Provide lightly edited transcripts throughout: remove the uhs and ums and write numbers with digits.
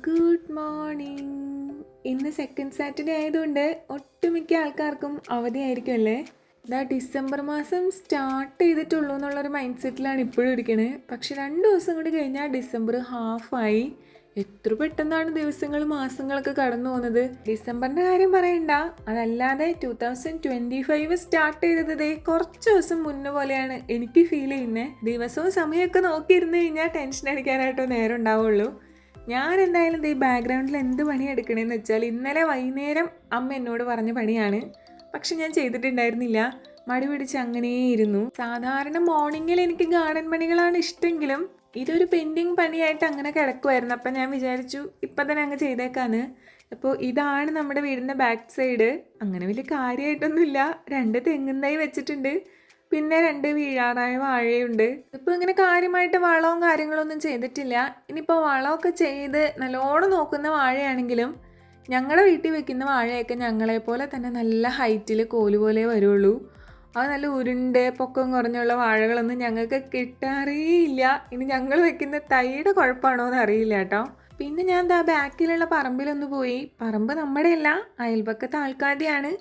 Good morning. ഇന്ന് second Saturday ആയതുകൊണ്ട് ഒട്ടുമിക്ക ആൾക്കാർക്കും അവധിയായിരിക്കും അല്ലേ. ഇതാ ഡിസംബർ മാസം സ്റ്റാർട്ട് ചെയ്തിട്ടുള്ളൂ എന്നുള്ളൊരു മൈൻഡ് സെറ്റിലാണ് ഇപ്പോഴും ഇരിക്കണേ. പക്ഷെ 2 ദിവസം കൂടി കഴിഞ്ഞാൽ ഡിസംബർ ഹാഫായി. എത്ര പെട്ടെന്നാണ് ദിവസങ്ങൾ മാസങ്ങളൊക്കെ കടന്നു പോകുന്നത്. ഡിസംബറിൻ്റെ കാര്യം പറയണ്ട, അതല്ലാതെ 2025 സ്റ്റാർട്ട് ചെയ്തതേ കുറച്ച് ദിവസം മുന്നേ പോലെയാണ് എനിക്ക് ഫീൽ ചെയ്യുന്നത്. ദിവസവും സമയമൊക്കെ നോക്കിയിരുന്നു കഴിഞ്ഞാൽ ടെൻഷൻ അടിക്കാനായിട്ടോ നേരം ഉണ്ടാവുള്ളൂ. ഞാൻ എന്തായാലും ഈ ബാക്ക്ഗ്രൗണ്ടിൽ എന്ത് പണി എടുക്കണമെന്ന് വെച്ചാൽ ഇന്നലെ വൈകുന്നേരം അമ്മ എന്നോട് പറഞ്ഞ പണിയാണ്. പക്ഷെ ഞാൻ ചെയ്തിട്ടുണ്ടായിരുന്നില്ല, മടി പിടിച്ച് അങ്ങനെയിരുന്നു. സാധാരണ മോർണിംഗിൽ എനിക്ക് ഗാർഡൻ പണികളാണ് ഇഷ്ടമെങ്കിലും ഇതൊരു പെൻഡിങ് പണിയായിട്ട് അങ്ങനെ കിടക്കുമായിരുന്നു. അപ്പം ഞാൻ വിചാരിച്ചു ഇപ്പം തന്നെ അങ്ങ് ചെയ്തേക്കാന്ന്. അപ്പോൾ ഇതാണ് നമ്മുടെ വീടിൻ്റെ ബാക്ക് സൈഡ്. അങ്ങനെ വലിയ കാര്യമായിട്ടൊന്നുമില്ല. 2 തെങ്ങിൻ തൈ വെച്ചിട്ടുണ്ട്, പിന്നെ 2 വീഴാറായ വാഴയുണ്ട്. ഇപ്പോൾ ഇങ്ങനെ കാര്യമായിട്ട് വളവും കാര്യങ്ങളൊന്നും ചെയ്തിട്ടില്ല. ഇനിയിപ്പോൾ വളമൊക്കെ ചെയ്ത് നല്ലോണം നോക്കുന്ന വാഴയാണെങ്കിലും ഞങ്ങളുടെ വീട്ടിൽ വെക്കുന്ന വാഴയൊക്കെ ഞങ്ങളെപ്പോലെ തന്നെ നല്ല ഹൈറ്റിൽ കോല് പോലെ വരുള്ളൂ. അത് നല്ല ഉരുണ്ട് പൊക്കം കുറഞ്ഞുള്ള വാഴകളൊന്നും ഞങ്ങൾക്ക് കിട്ടാറേയില്ല. ഇനി ഞങ്ങൾ വെക്കുന്ന തൈയുടെ കുഴപ്പമാണോ എന്ന് അറിയില്ല കേട്ടോ. പിന്നെ ഞാൻ ദാ ബാക്കിലുള്ള പറമ്പിലൊന്ന് പോയി. പറമ്പ് നമ്മുടെയല്ല, അയൽപക്കത്തെ ആൾക്കാരുടെയാണ്.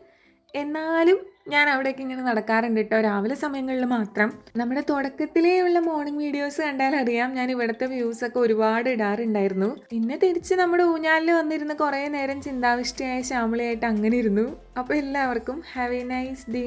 എന്നാലും ഞാൻ അവിടേക്ക് ഇങ്ങനെ നടക്കാറുണ്ട് കേട്ടോ, രാവിലെ സമയങ്ങളിൽ മാത്രം. നമ്മുടെ തുടക്കത്തിലേ ഉള്ള മോർണിംഗ് വീഡിയോസ് കണ്ടാൽ അറിയാം, ഞാൻ ഇവിടുത്തെ വ്യൂസൊക്കെ ഒരുപാട് ഇടാറുണ്ടായിരുന്നു. പിന്നെ തിരിച്ച് നമ്മുടെ ഊഞ്ഞാലിൽ വന്നിരുന്ന് കുറേ നേരം ചിന്താവിഷ്ടയായ ശ്യാമളയായിട്ട് അങ്ങനെ ഇരുന്നു. അപ്പോൾ എല്ലാവർക്കും ഹാവ് എ നൈസ് ഡേ.